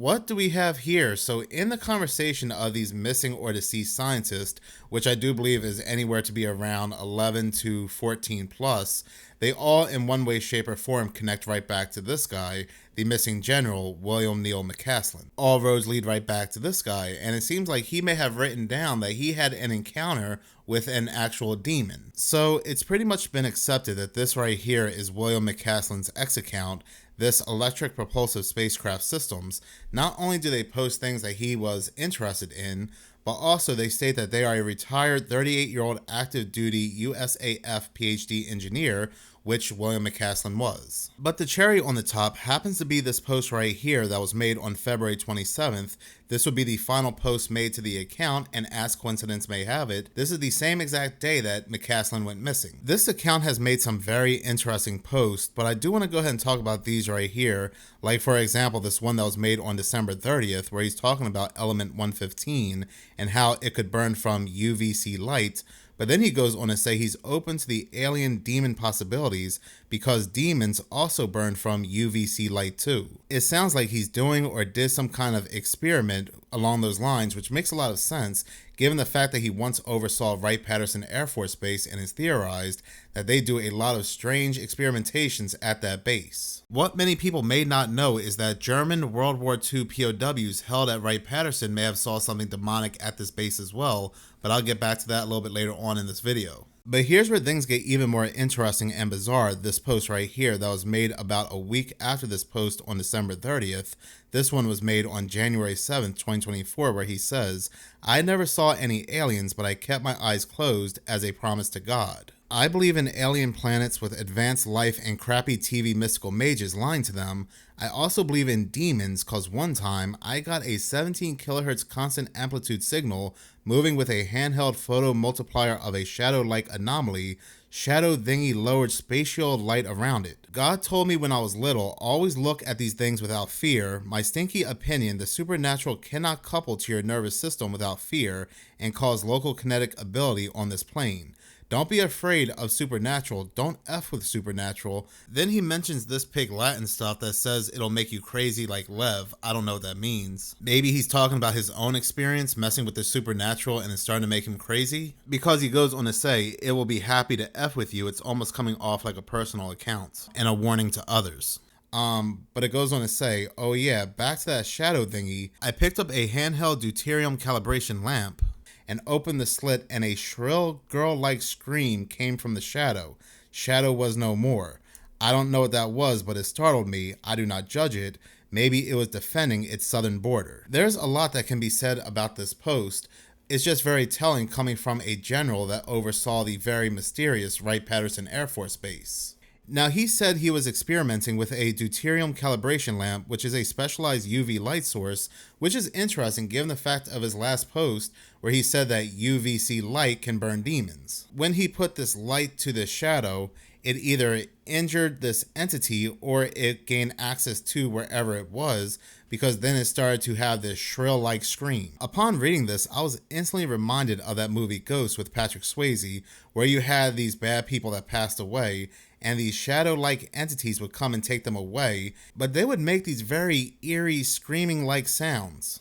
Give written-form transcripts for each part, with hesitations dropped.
what do we have here? So in the conversation of these missing or deceased scientists, which I do believe is anywhere to be around 11 to 14 plus, they all in one way, shape, or form connect right back to this guy, the missing general, William Neal McCaslin. All roads lead right back to this guy, and it seems like he may have written down that he had an encounter with an actual demon. So it's pretty much been accepted that this right here is William McCaslin's X account, this electric propulsive spacecraft systems. Not only do they post things that he was interested in, but also they state that they are a retired 38-year-old active duty USAF PhD engineer, which William McCaslin was. But the cherry on the top happens to be this post right here that was made on February 27th. This would be the final post made to the account, and as coincidence may have it, this is the same exact day that McCaslin went missing. This account has made some very interesting posts, but I do want to go ahead and talk about these right here. Like for example, this one that was made on December 30th, where he's talking about element 115 and how it could burn from UVC light. But then he goes on to say he's open to the alien demon possibilities because demons also burn from UVC light too. It sounds like he's doing or did some kind of experiment along those lines, which makes a lot of sense given the fact that he once oversaw Wright-Patterson Air Force Base and has theorized that they do a lot of strange experimentations at that base. What many people may not know is that German World War II POWs held at Wright-Patterson may have saw something demonic at this base as well, but I'll get back to that a little bit later on in this video. But here's where things get even more interesting and bizarre. This post right here that was made about a week after this post on December 30th. This one was made on January 7th, 2024, where he says, "I never saw any aliens, but I kept my eyes closed as a promise to God. I believe in alien planets with advanced life and crappy TV mystical mages lying to them. I also believe in demons cause one time I got a 17 kilohertz constant amplitude signal moving with a handheld photo multiplier of a shadow-like anomaly. Shadow thingy lowered spatial light around it. God told me when I was little, always look at these things without fear. My stinky opinion, the supernatural cannot couple to your nervous system without fear and cause local kinetic ability on this plane. Don't be afraid of supernatural. Don't F with supernatural." Then he mentions this pig Latin stuff that says it'll make you crazy like Lev. I don't know what that means. Maybe he's talking about his own experience messing with the supernatural and it's starting to make him crazy. Because he goes on to say, "It will be happy to F with you." It's almost coming off like a personal account and a warning to others. But it goes on to say, "Oh yeah, back to that shadow thingy. I picked up a handheld deuterium calibration lamp and opened the slit, and a shrill girl-like scream came from the shadow. Shadow was no more. I don't know what that was, but it startled me. I do not judge it. Maybe it was defending its southern border." There's a lot that can be said about this post. It's just very telling coming from a general that oversaw the very mysterious Wright-Patterson Air Force Base. Now, he said he was experimenting with a deuterium calibration lamp, which is a specialized UV light source, which is interesting given the fact of his last post where he said that UVC light can burn demons. When he put this light to the shadow, it either injured this entity or it gained access to wherever it was, because then it started to have this shrill-like scream. Upon reading this, I was instantly reminded of that movie Ghost with Patrick Swayze, where you had these bad people that passed away, and these shadow-like entities would come and take them away, but they would make these very eerie, screaming-like sounds.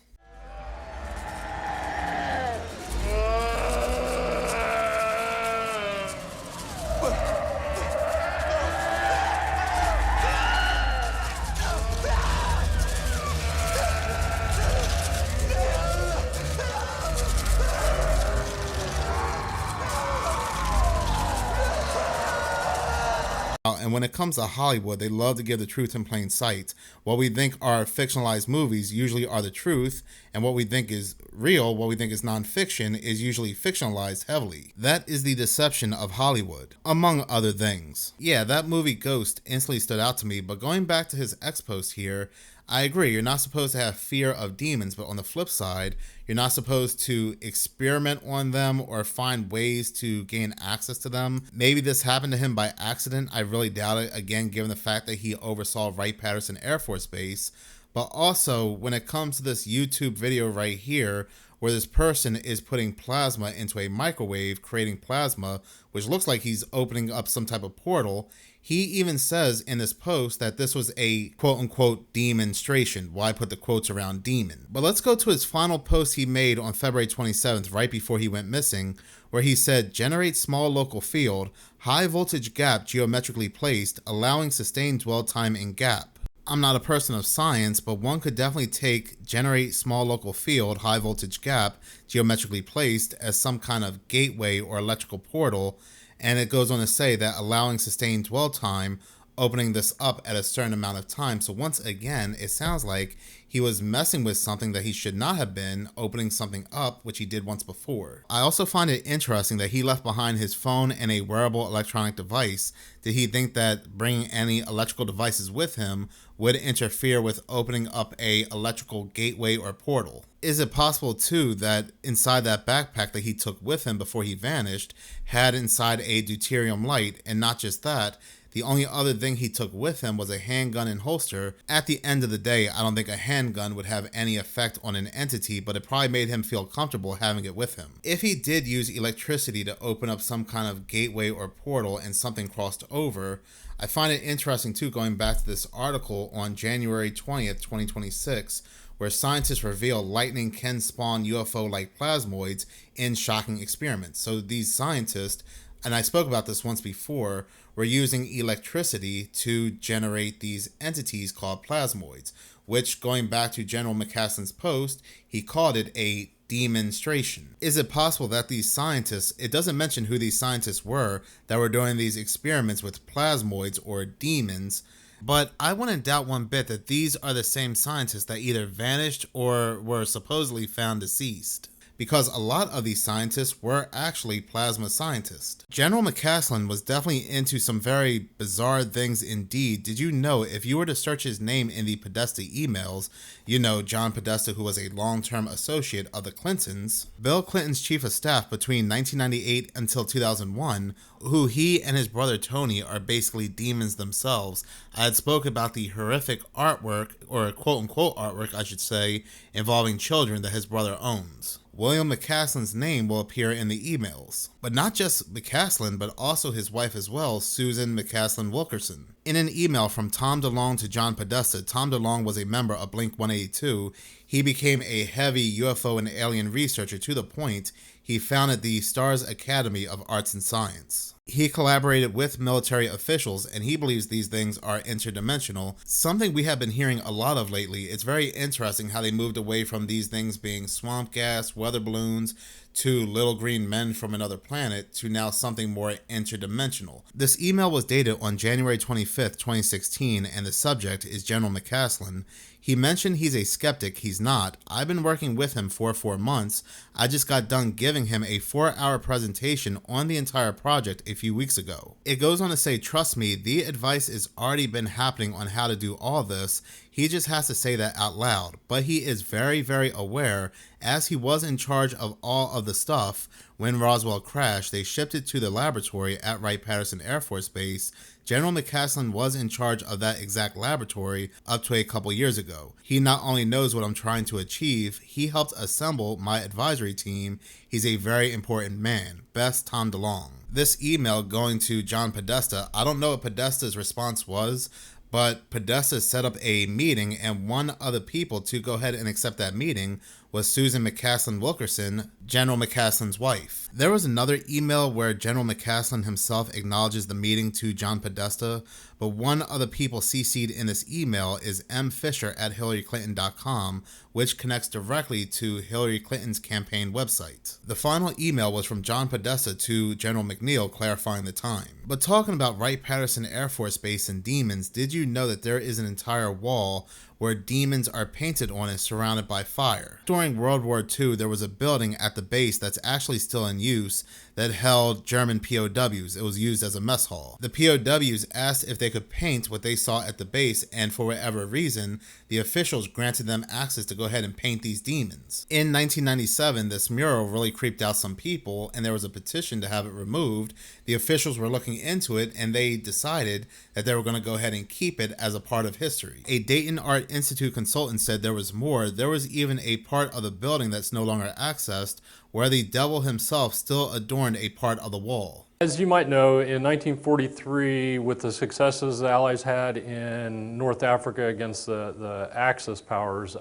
And when it comes to Hollywood, they love to give the truth in plain sight. What we think are fictionalized movies usually are the truth, and what we think is real, what we think is nonfiction, is usually fictionalized heavily. That is the deception of Hollywood, among other things. Yeah, that movie Ghost instantly stood out to me, but going back to his X post here, I agree, you're not supposed to have fear of demons, but on the flip side, you're not supposed to experiment on them or find ways to gain access to them. Maybe this happened to him by accident. I really doubt it, again, given the fact that he oversaw Wright-Patterson Air Force Base. But also, when it comes to this YouTube video right here, where this person is putting plasma into a microwave, creating plasma, which looks like he's opening up some type of portal. He even says in this post that this was a quote-unquote demonstration. Why put the quotes around demon? But let's go to his final post he made on February 27th, right before he went missing, where he said, generate small local field, high voltage gap geometrically placed, allowing sustained dwell time in gap. I'm not a person of science, but one could definitely take generate small local field, high voltage gap, geometrically placed as some kind of gateway or electrical portal. And it goes on to say that allowing sustained dwell time, opening this up at a certain amount of time. So once again, it sounds like he was messing with something that he should not have been, opening something up, which he did once before. I also find it interesting that he left behind his phone and a wearable electronic device. Did he think that bringing any electrical devices with him would interfere with opening up a electrical gateway or portal? Is it possible too that inside that backpack that he took with him before he vanished had inside a deuterium light, and not just that, the only other thing he took with him was a handgun and holster? At the end of the day, I don't think a handgun would have any effect on an entity, but it probably made him feel comfortable having it with him. If he did use electricity to open up some kind of gateway or portal and something crossed over, I find it interesting too, going back to this article on January 20th, 2026, where scientists reveal lightning can spawn UFO-like plasmoids in shocking experiments. So these scientists, and I spoke about this once before, were using electricity to generate these entities called plasmoids, which, going back to General McCaslin's post, he called it a demonstration. Is it possible that these scientists, it doesn't mention who these scientists were that were doing these experiments with plasmoids or demons, but I wouldn't doubt one bit that these are the same scientists that either vanished or were supposedly found deceased, because a lot of these scientists were actually plasma scientists. General McCaslin was definitely into some very bizarre things indeed. Did you know if you were to search his name in the Podesta emails, you know John Podesta, who was a long-term associate of the Clintons, Bill Clinton's chief of staff between 1998 until 2001, who he and his brother Tony are basically demons themselves. I had spoke about the horrific artwork, or quote-unquote artwork I should say, involving children that his brother owns. William McCaslin's name will appear in the emails. But not just McCaslin, but also his wife as well, Susan McCaslin Wilkerson. In an email from Tom DeLonge to John Podesta, Tom DeLonge was a member of Blink-182. He became a heavy UFO and alien researcher to the point he founded the Stars Academy of Arts and Science. He collaborated with military officials, and he believes these things are interdimensional, something we have been hearing a lot of lately. It's very interesting how they moved away from these things being swamp gas, weather balloons, to little green men from another planet, to now something more interdimensional. This email was dated on January 25th, 2016, and the subject is General McCaslin. He mentioned he's a skeptic. He's not. I've been working with him for 4 months. I just got done giving him a 4-hour presentation on the entire project a few weeks ago. It goes on to say, trust me, the advice has already been happening on how to do all this. He just has to say that out loud. But he is very, very aware, as he was in charge of all of the stuff. When Roswell crashed, they shipped it to the laboratory at Wright-Patterson Air Force Base. General McCaslin was in charge of that exact laboratory up to a couple years ago. He not only knows what I'm trying to achieve, he helped assemble my advisory team. He's a very important man. Best, Tom DeLonge. This email going to John Podesta, I don't know what Podesta's response was, but Podesta set up a meeting, and one of the people to go ahead and accept that meeting was Susan McCaslin Wilkerson, General McCaslin's wife. There was another email where General McCaslin himself acknowledges the meeting to John Podesta, but one of the people CC'd in this email is M. Fisher at HillaryClinton.com, which connects directly to Hillary Clinton's campaign website. The final email was from John Podesta to General McNeil clarifying the time. But talking about Wright-Patterson Air Force Base and demons, did you know that there is an entire wall where demons are painted on and surrounded by fire? During World War II, there was a building at the base that's actually still in use that held German POWs. It was used as a mess hall. The POWs asked if they could paint what they saw at the base, and for whatever reason, the officials granted them access to go ahead and paint these demons. In 1997, this mural really creeped out some people, and there was a petition to have it removed. The officials were looking into it, and they decided that they were going to go ahead and keep it as a part of history. A Dayton Art Institute consultant said there was more. There was even a part of the building that's no longer accessed, where the devil himself still adorned a part of the wall. As you might know, in 1943, with the successes the Allies had in North Africa against the Axis powers,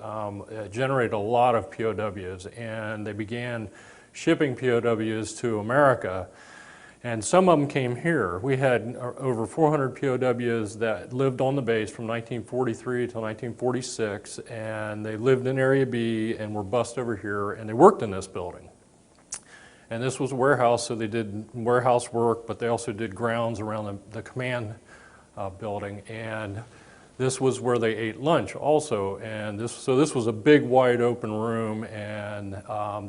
it generated a lot of POWs, and they began shipping POWs to America. And some of them came here. We had over 400 POWs that lived on the base from 1943 till 1946, and they lived in Area B and were bussed over here, and they worked in this building. And this was a warehouse, so they did warehouse work, but they also did grounds around the command building. And this was where they ate lunch also. And so this was a big, wide open room, and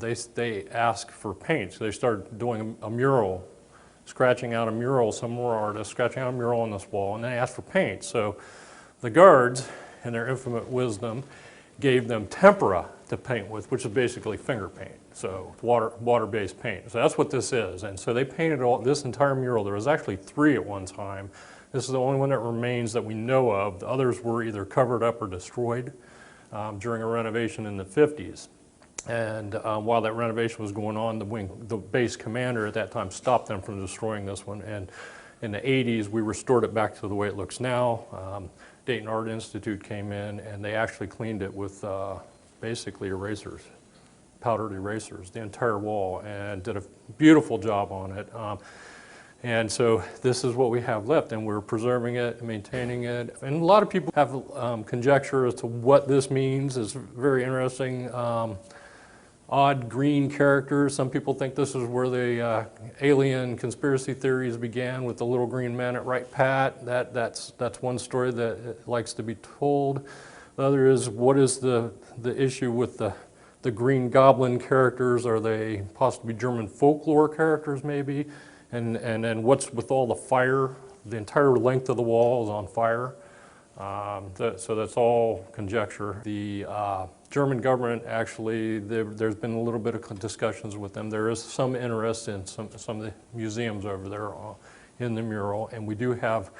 they asked for paint. So they started doing a mural, scratching out a mural. Some were artists scratching out a mural on this wall, and they asked for paint. So the guards, in their infinite wisdom, gave them tempera to paint with, which is basically finger paint, so water-based paint. So that's what this is. And so they painted this entire mural. There was actually 3 at one time. This is the only one that remains that we know of. The others were either covered up or destroyed during a renovation in the 50s. And while that renovation was going on, the base commander at that time stopped them from destroying this one. And in the 80s, we restored it back to the way it looks now. Dayton Art Institute came in, and they actually cleaned it with basically erasers, powdered erasers, the entire wall, and did a beautiful job on it. And so this is what we have left, and we're preserving it, maintaining it. And a lot of people have conjecture as to what this means. It's very interesting. Odd green characters. Some people think this is where the alien conspiracy theories began, with the little green man at Wright Pat. That's one story that likes to be told. The other is, what is the issue with the green goblin characters? Are they possibly German folklore characters maybe? And what's with all the fire? The entire length of the wall is on fire. So that's all conjecture. The German government, actually, there's been a little bit of discussions with them. There is some interest in some of the museums over there in the mural, and we do have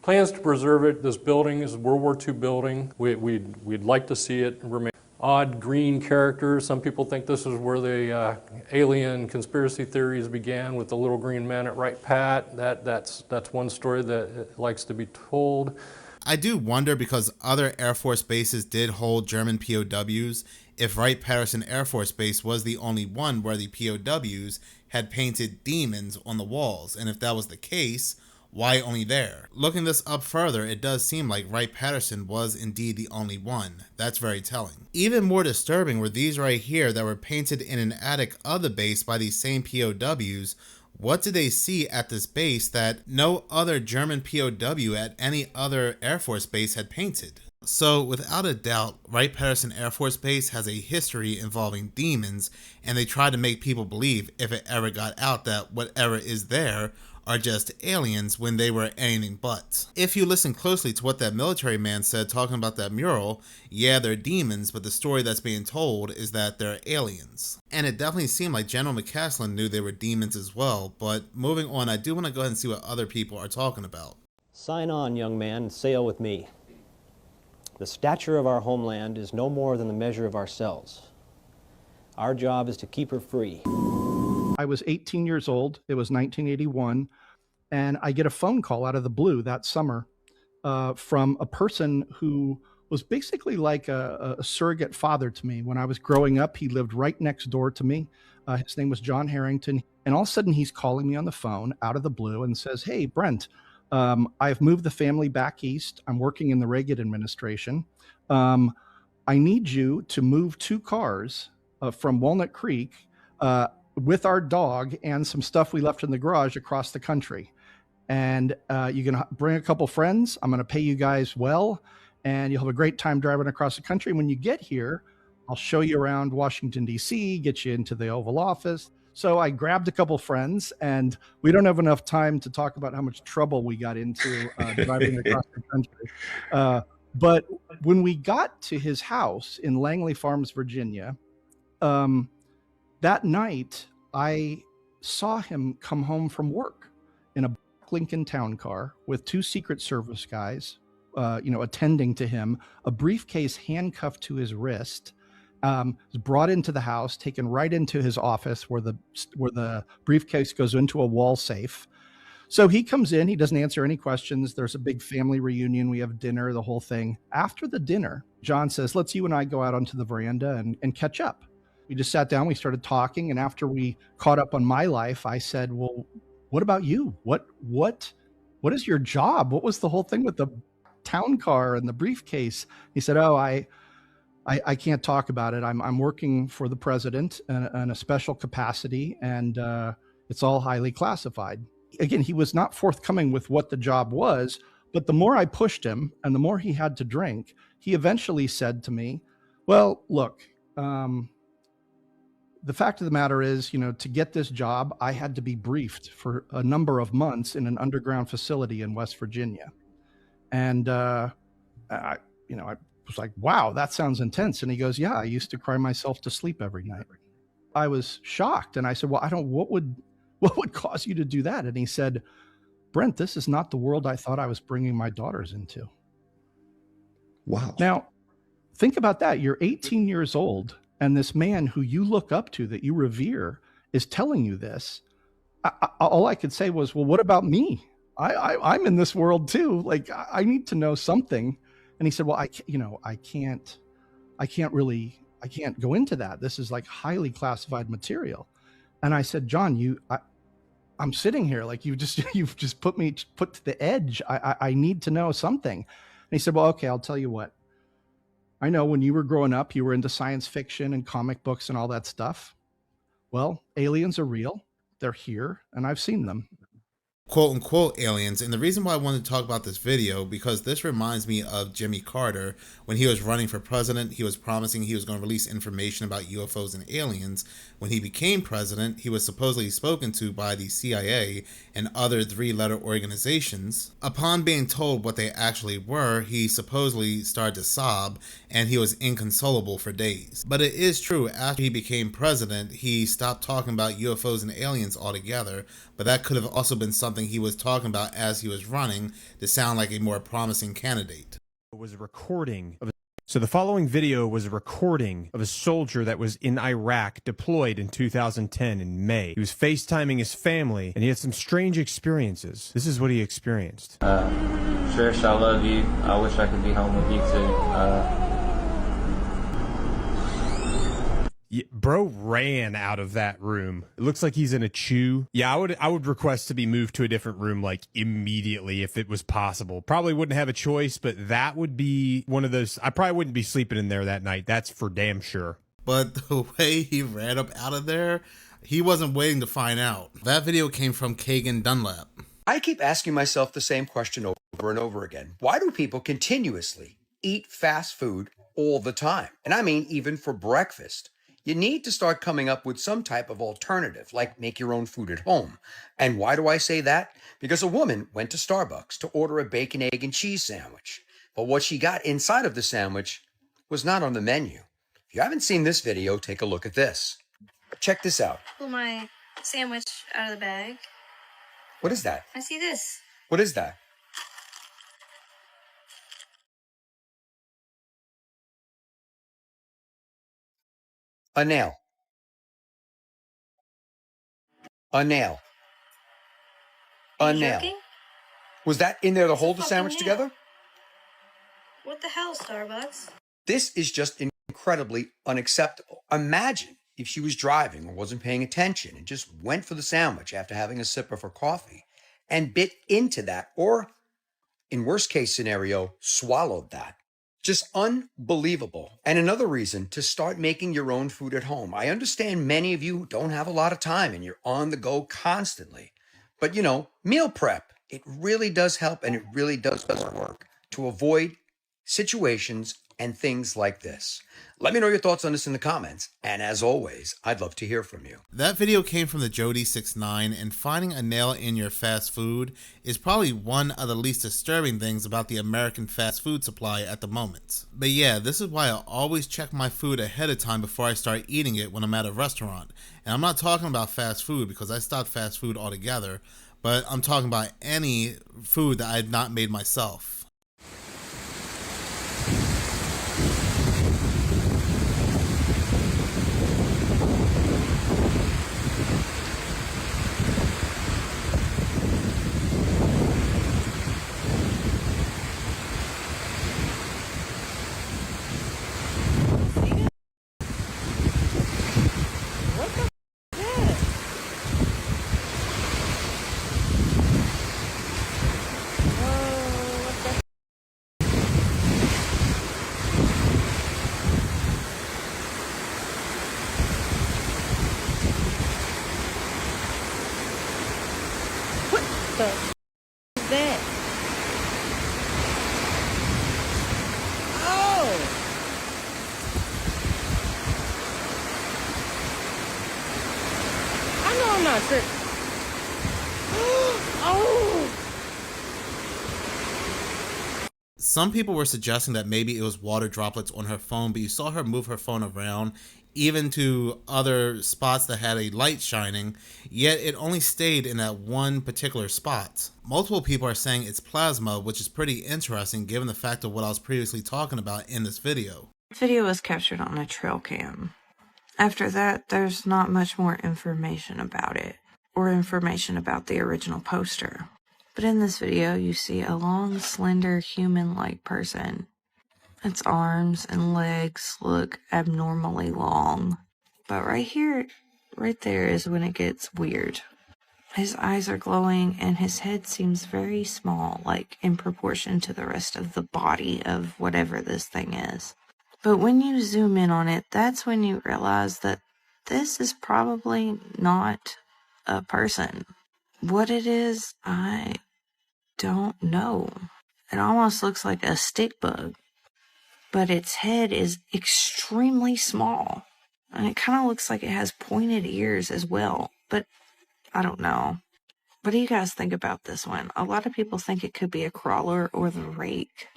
plans to preserve it. This building is a World War II building. We'd like to see it remain. Odd green characters. Some people think this is where the alien conspiracy theories began, with the little green man at Wright Pat. That's one story that likes to be told. I do wonder, because other Air Force bases did hold German POWs, if Wright-Patterson Air Force Base was the only one where the POWs had painted demons on the walls. And if that was the case, why only there? Looking this up further, it does seem like Wright-Patterson was indeed the only one. That's very telling. Even more disturbing were these right here that were painted in an attic of the base by these same POWs. What did they see at this base that no other German POW at any other Air Force base had painted? So without a doubt, Wright-Patterson Air Force Base has a history involving demons, and they try to make people believe, if it ever got out, that whatever is there are just aliens, when they were anything but. If you listen closely to what that military man said talking about that mural, yeah, they're demons, but the story that's being told is that they're aliens. And it definitely seemed like General McCaslin knew they were demons as well. But moving on, I do want to go ahead and see what other people are talking about. Sign on, young man, and sail with me. The stature of our homeland is no more than the measure of ourselves. Our job is to keep her free. I was 18 years old. It was 1981. And I get a phone call out of the blue that summer from a person who was basically like a surrogate father to me. When I was growing up, he lived right next door to me. His name was John Harrington. And all of a sudden, he's calling me on the phone out of the blue and says, "Hey, Brent, I've moved the family back east. I'm working in the Reagan administration. I need you to move 2 cars from Walnut Creek with our dog and some stuff we left in the garage across the country. And you can bring a couple friends. I'm going to pay you guys well, and you'll have a great time driving across the country. When you get here, I'll show you around Washington, D.C., get you into the Oval Office." So I grabbed a couple friends, and we don't have enough time to talk about how much trouble we got into driving across the country. But when we got to his house in Langley Farms, Virginia, that night I saw him come home from work in a Lincoln Town Car with 2 Secret Service guys, attending to him, a briefcase handcuffed to his wrist. Was brought into the house, taken right into his office where the briefcase goes into a wall safe. So he comes in, he doesn't answer any questions. There's a big family reunion. We have dinner, the whole thing. After the dinner, John says, let's you and I go out onto the veranda and catch up. We just sat down, we started talking. And after we caught up on my life, I said, well, what about you? What is your job? What was the whole thing with the town car and the briefcase? He said, oh, I can't talk about it. I'm working for the president in a special capacity, and it's all highly classified. Again, he was not forthcoming with what the job was, but the more I pushed him and the more he had to drink, he eventually said to me, well, look, the fact of the matter is, to get this job, I had to be briefed for a number of months in an underground facility in West Virginia. And I was like, wow, that sounds intense. And he goes, yeah, I used to cry myself to sleep every night. I was shocked. And I said, well, what would cause you to do that? And he said, Brent, this is not the world I thought I was bringing my daughters into. Wow. Now, think about that. You're 18 years old, and this man who you look up to, that you revere, is telling you this. All I could say was, well, what about me? I'm in this world too. Like, I need to know something. And he said, well, I can't go into that. This is like highly classified material. And I said, John, I'm sitting here, like you've just put to the edge. I need to know something. And he said, well, okay, I'll tell you what. I know when you were growing up, you were into science fiction and comic books and all that stuff. Well, aliens are real. They're here, and I've seen them. Quote unquote aliens. And the reason why I wanted to talk about this video, because this reminds me of Jimmy Carter. When he was running for president, he was promising he was going to release information about UFOs and aliens. When he became president, he was supposedly spoken to by the CIA and other 3-letter organizations. Upon being told what they actually were, he supposedly started to sob, and he was inconsolable for days. But it is true, after he became president, he stopped talking about UFOs and aliens altogether, but that could have also been something he was talking about as he was running to sound like a more promising candidate. It was a recording of So the following video was a recording of a soldier that was in Iraq, deployed in 2010 in May. He was FaceTiming his family, and he had some strange experiences. This is what he experienced. Trish, I love you. I wish I could be home with you too. Yeah, bro ran out of that room. It looks like he's in a chew. Yeah, I would request to be moved to a different room like immediately if it was possible. Probably wouldn't have a choice, but that would be one of those. I probably wouldn't be sleeping in there that night. That's for damn sure. But the way he ran up out of there, he wasn't waiting to find out. That video came from Kagan Dunlap. I keep asking myself the same question over and over again. Why do people continuously eat fast food all the time? And I mean, even for breakfast. You need to start coming up with some type of alternative, like make your own food at home. And why do I say that? Because a woman went to Starbucks to order a bacon, egg, and cheese sandwich. But what she got inside of the sandwich was not on the menu. If you haven't seen this video, take a look at this. Check this out. Pull my sandwich out of the bag. What is that? I see this. What is that? A nail. A nail. Are A you nail. joking? Was that in there to hold the fucking sandwich nail. together? What the hell, Starbucks? This is just incredibly unacceptable. Imagine if she was driving or wasn't paying attention and just went for the sandwich after having a sip of her coffee and bit into that, or in worst case scenario, swallowed that. Just unbelievable. And another reason to start making your own food at home. I understand many of you don't have a lot of time and you're on the go constantly. But meal prep, it really does help, and it really does work to avoid situations and things like this. Let me know your thoughts on this in the comments. And as always, I'd love to hear from you. That video came from the Jody69, and finding a nail in your fast food is probably one of the least disturbing things about the American fast food supply at the moment. But yeah, this is why I always check my food ahead of time before I start eating it when I'm at a restaurant. And I'm not talking about fast food because I stopped fast food altogether, but I'm talking about any food that I've not made myself. Some people were suggesting that maybe it was water droplets on her phone, but you saw her move her phone around, even to other spots that had a light shining, yet it only stayed in that one particular spot. Multiple people are saying it's plasma, which is pretty interesting given the fact of what I was previously talking about in this video. The video was captured on a trail cam. After that, there's not much more information about it, or information about the original poster. But in this video, you see a long, slender, human-like person. Its arms and legs look abnormally long. But right here, right there is when it gets weird. His eyes are glowing and his head seems very small, like in proportion to the rest of the body of whatever this thing is. But when you zoom in on it, that's when you realize that this is probably not a person. What it is, I don't know. It almost looks like a stick bug, but its head is extremely small. And it kind of looks like it has pointed ears as well, but I don't know. What do you guys think about this one? A lot of people think it could be a crawler or the rake.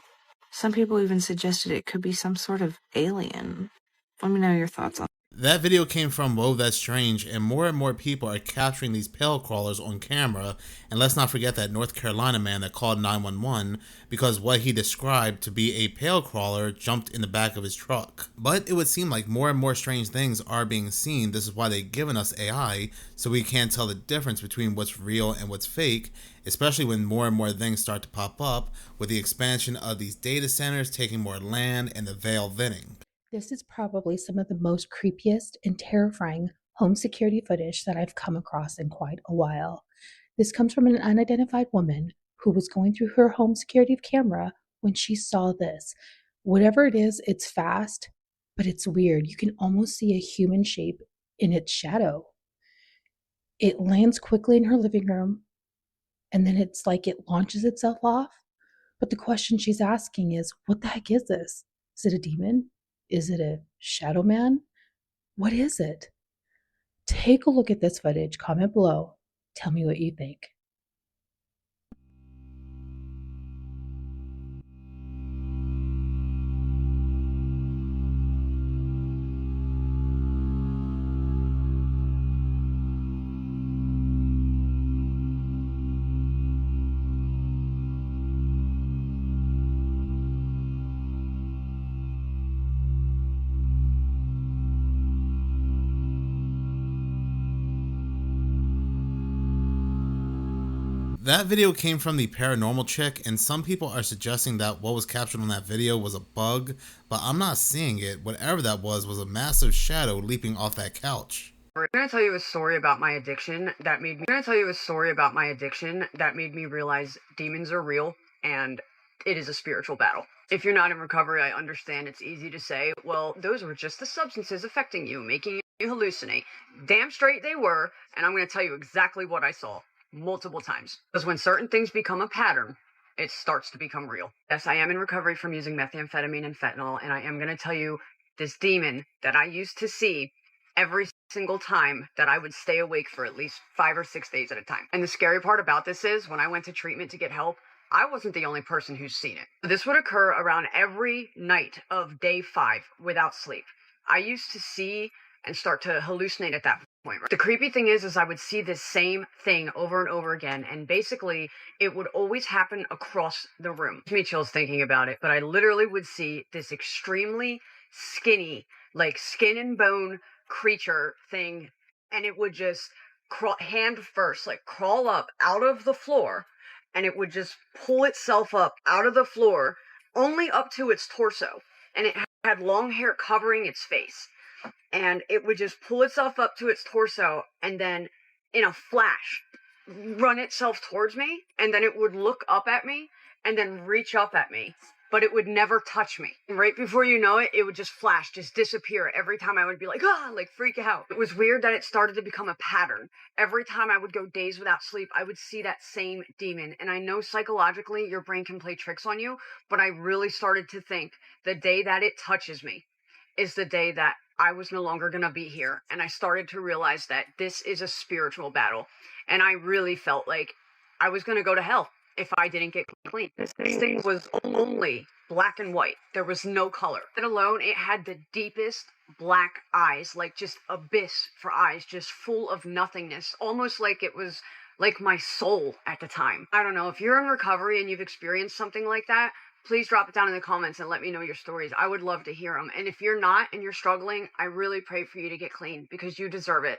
Some people even suggested it could be some sort of alien. Let me know your thoughts on it. That video came from Whoa That's Strange, and more people are capturing these pale crawlers on camera. And let's not forget that North Carolina man that called 911 because what he described to be a pale crawler jumped in the back of his truck. But it would seem like more and more strange things are being seen. This is why they've given us AI, so we can't tell the difference between what's real and what's fake, especially when more and more things start to pop up with the expansion of these data centers taking more land and the veil thinning. This is probably some of the most creepiest and terrifying home security footage that I've come across in quite a while. This comes from an unidentified woman who was going through her home security camera when she saw this. Whatever it is, it's fast, but it's weird. You can almost see a human shape in its shadow. It lands quickly in her living room, and then it's like it launches itself off. But the question she's asking is, what the heck is this? Is it a demon? Is it a shadow man? What is it? Take a look at this footage, comment below, tell me what you think. That video came from the paranormal chick, and some people are suggesting that what was captured on that video was a bug, but I'm not seeing it. Whatever that was a massive shadow leaping off that couch. I'm gonna tell you a story about my addiction that made me realize demons are real and it is a spiritual battle. If you're not in recovery, I understand it's easy to say, well, those were just the substances affecting you, making you hallucinate. Damn straight they were, and I'm gonna tell you exactly what I saw multiple times. Because when certain things become a pattern, it starts to become real. Yes, I am in recovery from using methamphetamine and fentanyl, and I am going to tell you this demon that I used to see every single time that I would stay awake for at least 5 or 6 days at a time. And the scary part about this is when I went to treatment to get help, I wasn't the only person who's seen it. This would occur around every night of day 5 without sleep. I used to see and start to hallucinate at that point. The creepy thing is I would see this same thing over and over again, and basically it would always happen across the room. It gives me chills thinking about it, but I literally would see this extremely skinny, like skin and bone creature thing, and it would just hand first, like crawl up out of the floor, and it would just pull itself up out of the floor, only up to its torso, and it had long hair covering its face. And it would just pull itself up to its torso and then, in a flash, run itself towards me. And then it would look up at me and then reach up at me. But it would never touch me. And right before you know it, it would just flash, just disappear. Every time I would be like, like freak out. It was weird that it started to become a pattern. Every time I would go days without sleep, I would see that same demon. And I know psychologically your brain can play tricks on you, but I really started to think the day that it touches me is the day that I was no longer going to be here. And I started to realize that this is a spiritual battle. And I really felt like I was going to go to hell if I didn't get clean. This thing was only black and white. There was no color. Let alone, it had the deepest black eyes, like just abyss for eyes, just full of nothingness. Almost like it was like my soul at the time. I don't know, if you're in recovery and you've experienced something like that, please drop it down in the comments and let me know your stories. I would love to hear them. And if you're not and you're struggling, I really pray for you to get clean because you deserve it.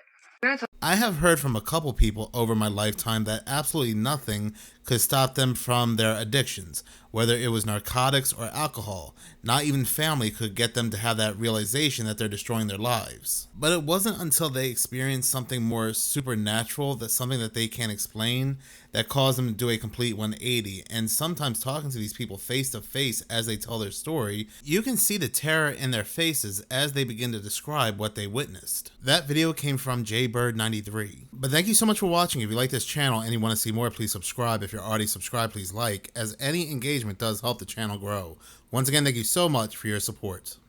I have heard from a couple people over my lifetime that absolutely nothing could stop them from their addictions, whether it was narcotics or alcohol. Not even family could get them to have that realization that they're destroying their lives. But it wasn't until they experienced something more supernatural, that something that they can't explain, that caused them to do a complete 180. And sometimes talking to these people face to face as they tell their story, you can see the terror in their faces as they begin to describe what they witnessed. That video came from JBird93. But thank you so much for watching. If you like this channel and you want to see more, please subscribe. If you're already subscribed, please like, as any engagement does help the channel grow. Once again, thank you so much for your support.